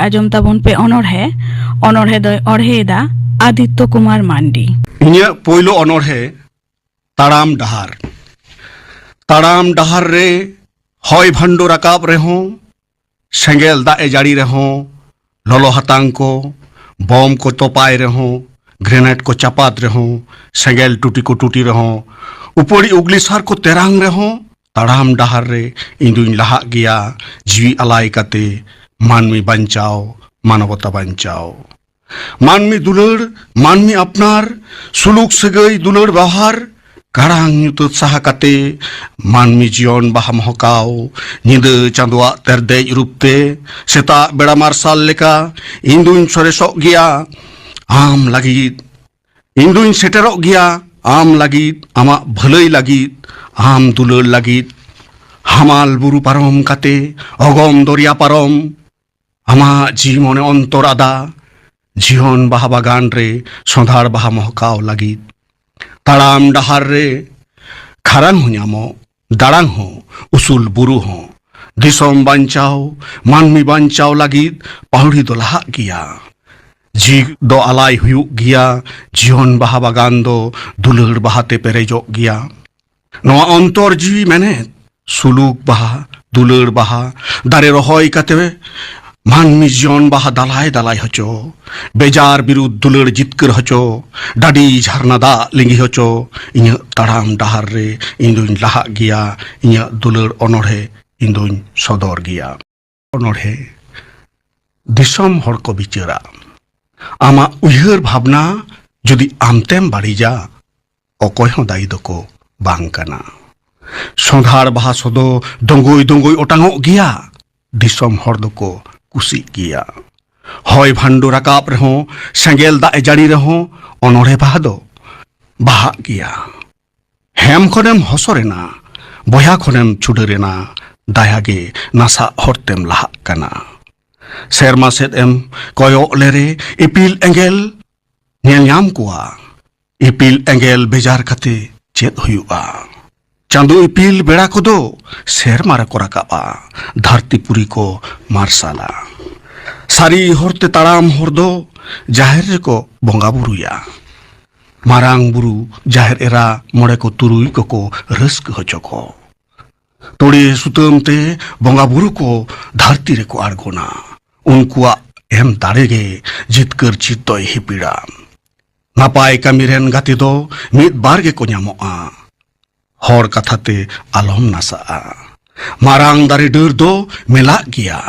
आजम ताबन पे अनोढ़े अनोढ़े दय अढ़ेदा आदित्य कुमार मांडी इन्या पोइलो अनोढ़े ताड़ाम डहार रे हय भांडो राकाब रेहों सेंगेल दाए जाड़ी रेहों ललो हतांग को बम को तोपाय रेहों ग्रेनेड को चापात रेहों सेंगेल टूटी को टूटी रेहों उपड़ी उगली सार को तेरांग रेहों ताड़ाम डहार रे इंदुइन लहा गया जीवी अलाय काते मानवी बंचाओ मानवता बंचाओ मानवी दुलड़ मानवी अपनार सुलुक सगई दुलड़ व्यवहार गारांग युतुत साहा काते मानवी जीवन बाहा महकाओ निद चांदुआ तेरदेज रूपते सेता बेड़ा मार्साल लेका इंदुइन सरेसोग गया आम लागिद इंदुइन सेटेरोग गया आम लागिद आमा भलई लागिद आम दुलड़ लागिद हामाल बुरु पारम काते अगम दरिया पारम आमा जीवने अंतर आदा जीवन बाहा बागान रे सोंधार बाहा महकाओ लागिद ताड़ाम डहार रे खारांग हो ᱧᱟᱢᱚ दाड़ांग हो उसूल बुरु हो दिसोम बांचाओ मानवी बांचाओ लागिद पाहुड़ी दो लहा गिया जी दो आलाय हुयुग गिया जीवन बाहा बागान दो दुलड़ बाहाते पेरेजोग गिया नवा अंतर जीवी मेने सुलुक बाहा दुलड़ बाहा दारे रहोय काते मानवी जीवन बाहा दालाय दालाय हचो बेजार बिरुद्ध दुलड़ जितकर हचो डाडी झरना दा लिंगी हचो इन ताड़ाम डहार रे इंदुइन लहा गिया इन दुलड़ अनोढ़े इंदुइन सदर गिया अनोढ़े दिसम हर को बिचारा आमा उयहर भावना जुदी आमतेम बाड़ीजा अकय हों दायी दको बांग काना सोंधार बाहा सदो दंगोय दंगोय ओटांगोग गिया दिसम हर दको कुसी गिया हय भांडो राकाब रेहों सेंगेल दाए जाड़ी रेहों अनोढ़े बाहा दो बाहा गिया हेम खनेम हसरेना बया खनेम छुडरेना दायागे नासा हरतेम लहा काना सेरमा सेद एम कयग लेरे इपिल एंगेल नेल ᱧᱟᱢ कुआ इपिल एंगेल बेजार काते चेद हुयुआ चांदो इपिल बेड़ा को दो सेरमा रे को राकाबा धरतीपुरी को मार्साला सारी हरते ताड़ाम हर दो जाहेर रे को बंगा बुरुया मारांग बुरु जाहेर एरा मोड़े को तुरुई को रस्क हचको तोड़े सुतम ते बंगा बुरु को धरती रे को आड़गोना उनकुआ एम दाड़ेगे जितकर चित्तय हिपिड़ा नापाय कामिरेन गाते दो मिद बार गे को ᱧᱟᱢᱚᱜᱼᱟ हर कथाते आलम नासा मारांग दारे डर दो मेला गिया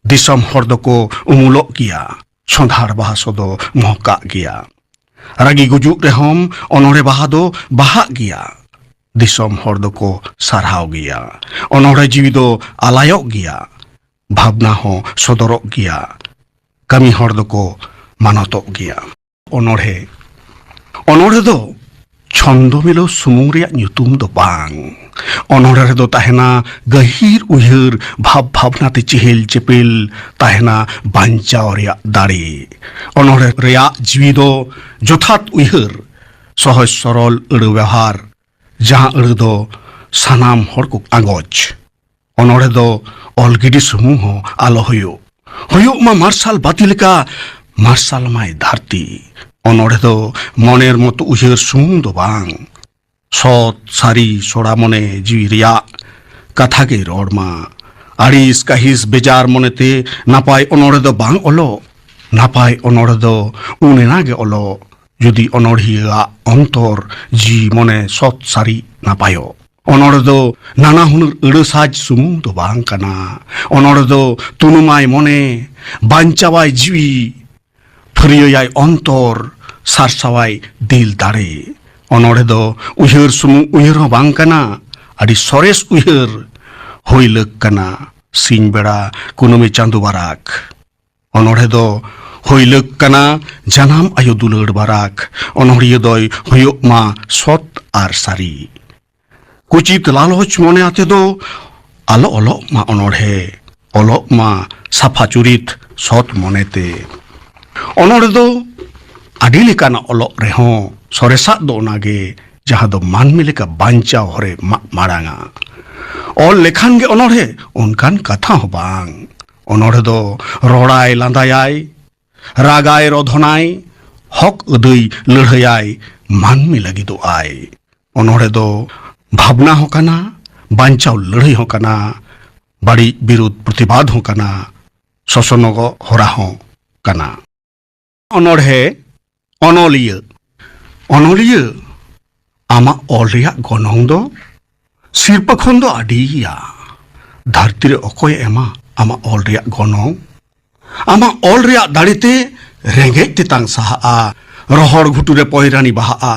दिसम हर दको उमुलोग गिया सोंधार बाहा सदो महका गिया रागी गुजुग रेहम अनोढ़े बाहा दो बाहा गिया दिसम हर दको सारहाव गिया अनोढ़े जीवी दो आलायोग गिया भावना हो सदरोग गिया कमी हर दको मानतोग गिया अनोढ़े अनोढ़े दो छंदो मिलो सुमुंग रे ᱧᱩᱛᱩᱢ दो बांग अनोढ़े रे दो ताहेना गहीर उयहर भाव भावना ते चेहेल चेपेल ताहेना बांचाव रे दाड़े अनोढ़े रे जीवी दो जथात उयहर सहज सरल अड़ व्यवहार जहां अड़ दो सानाम हर को आगोज अनोढ़े दो अलगिडी सुमुंग हो आलो हुयुग मा मार्शाल बाती लेका मार्शाल माय धरती अनोढ़े दो मनेर मतो उयहर सुमुंग दो बांग सत सारी सोड़ा मने जीवी रिया कथा के रोड़मा आड़िस काहिस बेजार मनेते नापाय अनोढ़े दो बांग ओलो नापाय अनोढ़े दो उनेना गे ओलो जुदी अनोढ़िया अंतर जी मने सत सारी नापायो अनोढ़े दो नाना हुनर अड़ साज सुमुंग दो बांग काना अनोढ़े दो तुनुमाय मने बांचावाय जीवी फरियाय अंतर सारसावाय दिल दाड़े अनोढ़े दो उयहर सुमुंग उयहर हो बांग काना आदि सरेस उयहर होय लग काना सिंह बेड़ा कुनुमी चांदू बाराक अनोढ़े दो होय लग काना जानाम आयो दुलड़ बाराक अनोढ़िया दोय हुयुग मा सत आर सारी कुचित लालच मने आते दो आलो ओलो मा अनोढ़े ओलो मा साफा चुरित सत मनेते अनोढ़े दो आदि लेकाना ओलोग रेहों सरेसा दो नागे जहां दो मानमी लेका बांचाव हरे माड़ांगा और लेखान गे अनोढ़े उनकान कथा हो बांग ᱚᱱᱚᱬᱦᱮ ᱫᱚ ᱨᱚᱲᱟᱭ ᱞᱟᱸᱫᱟᱭᱟᱭ ᱨᱟᱜᱟᱭ ᱨᱚᱫᱷᱚᱱᱟᱭ ᱦᱚᱠ ᱟᱹᱫᱟᱹᱭ ᱞᱟᱹᱲᱦᱟᱹᱭᱟᱭ ᱢᱟᱹᱱᱢᱤ ᱞᱟᱹᱜᱤᱫᱚᱜᱼᱟᱭ ᱚᱱᱚᱬᱦᱮ ᱫᱚ ᱵᱷᱟᱵᱽᱱᱟ ᱦᱚᱸ ᱠᱟᱱᱟ ᱵᱟᱧᱪᱟᱣ ᱞᱟᱹᱲᱦᱟᱹᱭ ᱦᱚᱸ ᱠᱟᱱᱟ ᱵᱟᱹᱲᱤᱡ ᱵᱤᱨᱩᱫ ᱯᱨᱚᱛᱤᱵᱟᱫ ᱦᱚᱸ ᱠᱟᱱᱟ ᱥᱚᱥᱱᱚᱜ ᱦᱚᱨᱟ ᱦᱚᱸ ᱠᱟᱱᱟ ᱚᱱᱚᱬᱦᱮ ᱚᱱᱚᱞᱤᱭᱟᱹ ᱚᱱᱚᱞᱤᱭᱟᱹ ᱟᱢᱟᱜ ᱚᱞ ᱨᱮᱭᱟᱜ ᱜᱚᱱᱚᱝ ᱫᱚ ᱥᱤᱨᱯᱟᱹ ᱠᱷᱚᱱ ᱫᱚ ᱟᱹᱰᱤᱭᱟ ᱫᱷᱟᱹᱨᱛᱤ ᱨᱮ ᱚᱠᱚᱭ ᱮᱢᱟ ᱟᱢᱟᱜ ᱚᱞ ᱨᱮᱭᱟᱜ ᱜᱚᱱᱚᱝ ᱟᱢᱟᱜ ᱚᱞ ᱨᱮᱭᱟᱜ ᱫᱟᱲᱮᱛᱮ ᱨᱮᱸᱜᱮᱡ ᱛᱮᱛᱟᱝ ᱥᱟᱦᱟᱜᱼᱟ ᱨᱚᱦᱚᱲ ᱜᱷᱩᱴᱩᱨᱮ ᱯᱚᱭᱨᱟᱱᱤ ᱵᱟᱦᱟᱜᱼᱟ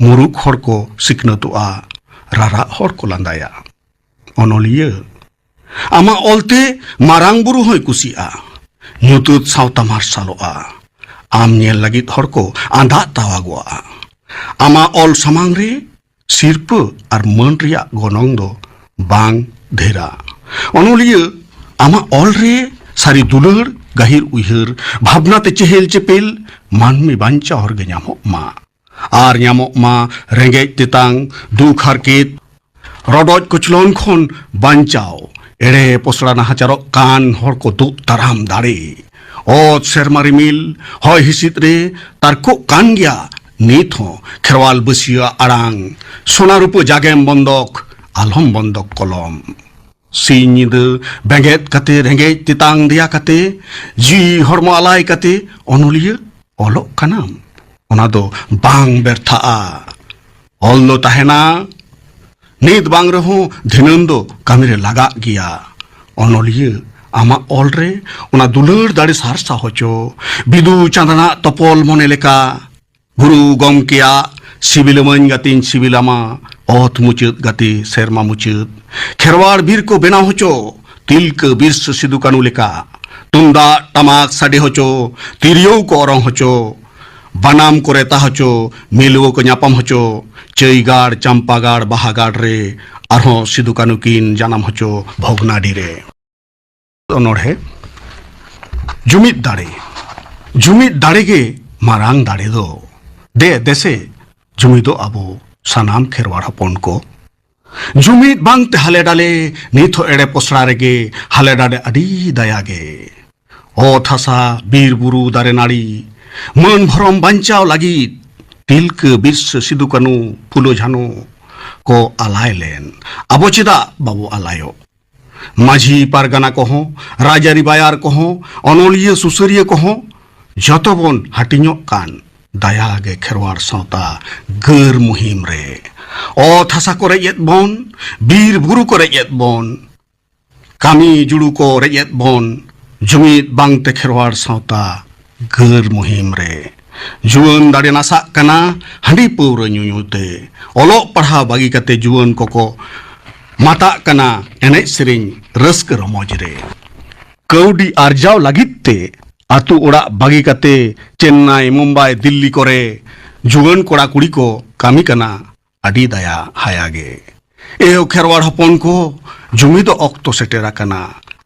ᱢᱩᱨᱩᱠ ᱦᱚᱲ ᱠᱚ ᱥᱤᱠᱷᱱᱟᱹᱛᱚᱜᱼᱟ ᱨᱟᱨᱟᱜ ᱦᱚᱲ ᱠᱚ ᱞᱟᱸᱫᱟᱭᱟ ᱚᱱᱚᱞᱤᱭᱟᱹ ᱟᱢᱟᱜ ᱚᱞᱛᱮ ᱢᱟᱨᱟᱝ ᱵᱩᱨᱩ ᱦᱚᱸᱭ ᱠᱩᱥᱤᱜᱼᱟ ᱧᱩᱛᱟᱹᱛ ᱥᱟᱶᱛᱟ ᱢᱟᱨᱥᱟᱞᱚᱜᱼᱟ ᱟᱢ ᱧᱮᱞ ᱞᱟᱹᱜᱤᱫ ᱦᱚᱲ ᱠᱚ ᱟᱸᱫᱟᱜ ᱛᱟᱣᱟᱜᱚᱜᱼᱟ ᱟᱢᱟᱜ ᱚᱞ ᱥᱟᱢᱟᱝ ᱨᱮ ᱥᱤᱨᱯᱟᱹ ᱟᱨ ᱢᱟᱹᱱ ᱨᱮᱭᱟᱜ ᱜᱚᱱᱚᱝ ᱫᱚ ᱵᱟᱝ ᱰᱷᱮᱨᱟ ᱚᱱᱚᱞᱤᱭᱟᱹ ᱟᱢᱟᱜ ᱚᱞ ᱨᱮ ᱥᱟᱹᱨᱤ ᱫᱩᱞᱟᱹᱲ ᱜᱟᱹᱦᱤᱨ ᱩᱭᱦᱟᱹᱨ ᱵᱷᱟᱵᱽᱱᱟᱛᱮ ᱪᱮᱦᱮᱞ ᱪᱮᱯᱮᱞ ᱢᱟᱹᱱᱢᱤ ᱵᱟᱧᱪᱟᱣ ᱦᱚᱨᱜᱮ ᱧᱟᱢᱚᱜ ᱢᱟ ᱟᱨ ᱧᱟᱢᱚᱜ ᱢᱟ ᱨᱮᱸᱜᱮᱡ ᱛᱮᱛᱟᱝ ᱫᱩᱠ ᱦᱟᱨᱠᱮᱛ ᱨᱚᱰᱚᱡ ᱠᱚᱪᱞᱚᱱ ᱠᱷᱚᱱ ᱵᱟᱧᱪᱟᱣ ᱮᱲᱮ ᱯᱚᱥᱲᱟ ᱱᱟᱦᱟᱪᱟᱨᱚᱜ ᱠᱟᱱ ᱦᱚᱲ ᱠᱚ ᱫᱩᱜ ᱫᱟᱨᱟᱢ ᱫᱟᱲᱮ ᱚᱛ ᱥᱮᱨᱢᱟ ᱨᱤᱢᱤᱞ ᱦᱚᱭ ᱦᱤᱸᱥᱤᱫ ᱨᱮ ᱛᱟᱨᱠᱚᱜ ᱠᱟᱱ ᱜᱮᱭᱟ ᱱᱤᱛ ᱦᱚᱸ ᱠᱷᱮᱨᱣᱟᱞ ᱵᱟᱹᱥᱤᱭᱟᱹ ᱟᱲᱟᱝ ᱥᱳᱱᱟ ᱨᱩᱯᱟᱹ ᱡᱟᱜᱮᱢ ᱵᱚᱱᱫᱚᱠ ᱟᱞᱚᱢ ᱵᱚᱱᱫᱚᱠ ᱠᱚᱞᱚᱢ ᱥᱤᱧ ᱧᱤᱫᱟᱹ ᱵᱮᱸᱜᱮᱫ ᱠᱟᱛᱮ ᱨᱮᱸᱜᱮᱡ ᱛᱮᱛᱟᱝ ᱫᱮᱭᱟ ᱠᱟᱛᱮ ᱡᱤᱣᱤ ᱦᱚᱲᱢᱚ ᱟᱞᱟᱭ ᱠᱟᱛᱮ ᱚᱱᱚᱞᱤᱭᱟᱹ ᱚᱞᱚᱜ ᱠᱟᱱᱟᱢ ᱚᱱᱟ ᱫᱚ ᱵᱟᱝ ᱵᱮᱨᱛᱷᱟᱜᱼᱟ ᱚᱞ ᱫᱚ ᱛᱟᱦᱮᱱᱟ ᱱᱤᱛ ᱵᱟᱝ ᱨᱮᱦᱚᱸ ᱫᱷᱤᱱᱟᱹᱱ ᱫᱚ ᱠᱟᱹᱢᱤᱨᱮ ᱞᱟᱜᱟᱜ ᱜᱮᱭᱟ ᱚᱱᱚᱞᱤᱭᱟᱹ ᱟᱢᱟᱜ ᱚᱞ ᱨᱮ ᱚᱱᱟ ᱫᱩᱞᱟᱹᱲ ᱫᱟᱲᱮ ᱥᱟᱨᱥᱟ ᱦᱚᱪᱚ ᱵᱤᱫᱩ ᱪᱟᱸᱫᱟᱱᱟᱜ ᱛᱚᱯᱚᱞ ᱢᱚᱱᱮ ᱞᱮᱠᱟ ᱜᱩᱨᱩ ᱜᱚᱢᱠᱮᱭᱟᱜ ᱥᱤᱵᱤᱞᱟᱹᱢᱟᱹᱧ ᱜᱟᱛᱮᱧ ᱥᱤᱵᱤᱞᱟᱢᱟ ᱚᱛ ᱢᱩᱪᱟᱹᱫ ᱜᱟᱛᱮ ᱥᱮᱨᱢᱟ ᱢᱩᱪᱟᱹᱫ ᱠᱷᱮᱨᱣᱟᱲ ᱵᱤᱨ ᱠᱚ ᱵᱮᱱᱟᱣ ᱦᱚᱪᱚ ᱛᱤᱞᱠᱟᱹ ᱵᱤᱨᱥᱟᱹ ᱥᱤᱫᱩ ᱠᱟᱹᱱᱩ ᱞᱮᱠᱟ ᱛᱩᱢᱫᱟᱜ ᱴᱟᱢᱟᱠ ᱥᱟᱰᱮ ᱦᱚᱪᱚ ᱛᱤᱨᱭᱳ ᱠᱚ ᱚᱨᱚᱝ ᱦᱚᱪᱚ ᱵᱟᱱᱟᱢ ᱠᱚ ᱨᱮᱛᱟ ᱦᱚᱪᱚ ᱢᱤᱞᱣᱟᱹ ᱠᱚ ᱧᱟᱯᱟᱢ ᱦᱚᱪᱚ ᱪᱟᱹᱭᱜᱟᱲ ᱪᱟᱢᱯᱟᱜᱟᱲ ᱵᱟᱦᱟᱜᱟᱲ ᱨᱮ ᱟᱨᱦᱚᱸ ᱥᱤᱫᱩ ᱠᱟᱹᱱᱩ ᱠᱤᱱ ᱡᱟᱱᱟᱢ ᱦᱚᱪᱚ ᱵᱷᱚᱜᱽᱱᱟᱰᱤ ᱨᱮ ᱚᱱᱚᱬᱦᱮ ᱡᱩᱢᱤᱫ ᱫᱟᱲᱮ ᱜᱮ ᱢᱟᱨᱟᱝ ᱫᱟᱲᱮ ᱫᱚ ᱫᱮᱥᱮ ᱡᱩᱢᱤᱫᱚᱜ ᱟᱵᱚ ᱥᱟᱱᱟᱢ ᱠᱷᱮᱨᱣᱟᱲ ᱦᱚᱯᱚᱱ ko ᱡᱩᱢᱤᱫ ᱵᱟᱝᱛᱮ ᱦᱟᱞᱮ ᱰᱟᱞᱮ ᱱᱤᱛ ᱦᱚᱸ ᱮᱲᱮ ᱯᱚᱥᱲᱟ ᱨᱮᱜᱮ ᱦᱟᱞᱮ ᱰᱟᱞᱮ ᱟᱹᱰᱤ ᱫᱟᱭᱟᱜᱮ ᱚᱛ ᱦᱟᱥᱟ ᱵᱤᱨ ᱵᱩᱨᱩ ᱫᱟᱨᱮ ᱱᱟᱹᱲᱤ ᱢᱟᱹᱱ ᱵᱷᱚᱨᱚᱢ ᱵᱟᱧᱪᱟᱣ ᱞᱟᱹᱜᱤᱫ ᱛᱤᱞᱠᱟᱹ ᱵᱤᱨᱥᱟᱹ ᱥᱤᱫᱩ ᱠᱟᱹᱱᱩ ᱯᱷᱩᱞᱳ ᱡᱷᱟᱱᱚ ᱠᱚ ᱟᱞᱟᱭ ᱞᱮᱱ ᱟᱵᱚ ᱪᱮᱫᱟᱜ ᱵᱟᱵᱚ ᱟᱞᱟᱭᱚᱜ ᱢᱟᱹᱡᱷᱤ ᱯᱟᱨᱜᱟᱱᱟ ᱠᱚᱦᱚᱸ ᱨᱟᱡᱽᱟᱹᱨᱤ ᱵᱟᱭᱟᱨ ᱠᱚᱦᱚᱸ ᱚᱱᱚᱞᱤᱭᱟᱹ ᱥᱩᱥᱟᱹᱨᱤᱭᱟᱹ ᱠᱚᱦᱚᱸ ᱡᱚᱛᱚ ᱵᱚᱱ ᱦᱟᱹᱴᱤᱧᱚᱜ ᱠᱟᱱ ᱫᱟᱭᱟᱜᱮ ᱠᱷᱮᱨᱣᱟᱲ ᱥᱟᱶᱛᱟ ᱜᱟᱹᱨ ᱢᱩᱦᱤᱢ ᱨᱮ ᱚᱛ ᱦᱟᱥᱟ ko ᱨᱮᱡ ᱮᱫ ᱵᱚᱱ ᱵᱤᱨ ᱵᱩᱨᱩ ko ᱨᱮᱡ ᱮᱫ ᱵᱚᱱ ᱠᱟᱹᱢᱤ ᱡᱩᱲᱩ ko ᱨᱮᱡ ᱮᱫ ᱵᱚᱱ ᱡᱩᱢᱤᱫ ᱵᱟᱝᱛᱮ ᱠᱷᱮᱨᱣᱟᱲ ᱥᱟᱶᱛᱟ ᱜᱟᱹᱨ ᱢᱩᱦᱤᱢ ᱨᱮ ᱡᱩᱣᱟᱹᱱ ᱫᱟᱲᱮ ᱱᱟᱥᱟᱜ ᱠᱟᱱᱟ ᱦᱟᱺᱰᱤ ᱯᱟᱹᱣᱨᱟᱹ ᱧᱩᱧᱩᱛᱮ ᱚᱞᱚᱜ ᱯᱟᱲᱦᱟᱣ ᱵᱟᱹᱜᱤ ᱠᱟᱛᱮ ᱡᱩᱣᱟᱹᱱ ᱠᱚᱠᱚ ᱢᱟᱛᱟᱜ ᱠᱟᱱᱟ ᱮᱱᱮᱡ ᱥᱮᱨᱮᱧ ᱨᱟᱹᱥᱠᱟᱹ ᱨᱚᱢᱚᱡ ᱨᱮ ᱠᱟᱹᱣᱰᱤ ᱟᱨᱡᱟᱣ ᱞᱟᱹᱜᱤᱫ ᱛᱮ ᱟᱛᱳ ᱚᱲᱟᱜ ᱵᱟᱹᱜᱤ ᱠᱟᱛᱮ ᱪᱮᱱᱱᱟᱭ ᱢᱩᱢᱵᱟᱭ ᱫᱤল্ᱞᱤ ᱠᱚᱨᱮ ᱡᱩᱣᱟᱹᱱ ᱠᱚᱲᱟ ᱠᱩᱲᱤ ᱠᱚ ᱠᱟᱹᱢᱤ ᱠᱟᱱᱟ ᱟᱹᱰᱤ ᱫᱟᱭᱟ ᱦᱟᱭᱟᱜᱮ ᱮᱦᱚ ᱠᱷᱮᱨᱣᱟᱲ ᱦᱚᱯᱚᱱ ᱠᱚ ᱡᱩᱢᱤᱫᱚᱜ ᱚᱠᱛᱚ ᱥᱮᱴᱮᱨ ᱟᱠᱟᱱᱟ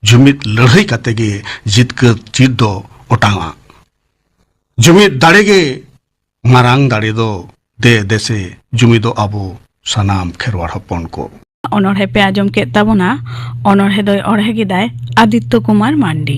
ᱡᱩᱢᱤᱫ ᱞᱟᱹᱲᱦᱟᱹᱭ ᱠᱟᱛᱮ ᱜᱮ ᱡᱤᱛᱠᱟᱹᱨ ᱪᱤᱨ ᱫᱚ ᱚᱴᱟᱝᱟ ᱡᱩᱢᱤᱫ ᱫᱟᱲᱮ ᱜᱮ ᱢᱟᱨᱟᱝ ᱫᱟᱲᱮ ᱫᱚ ᱫᱮᱥᱮ ᱡᱩᱢᱤᱫᱚᱜ ᱟᱵᱚ ᱥᱟᱱᱟᱢ ᱠᱷᱮᱨᱣᱟᱲ ᱦᱚᱯᱚᱱ ko ᱚᱱᱚᱬᱦᱮ ᱯᱮ ᱟᱸᱡᱚᱢ ᱠᱮᱫ ᱛᱟᱵᱚᱱᱟ ᱚᱱᱚᱬᱦᱮ ᱫᱚᱭ ᱚᱬᱦᱮ ᱠᱮᱫᱟᱭ ᱟᱫᱤᱛᱛᱚ ᱠᱩᱢᱟᱨ ᱢᱟᱱᱰᱤ।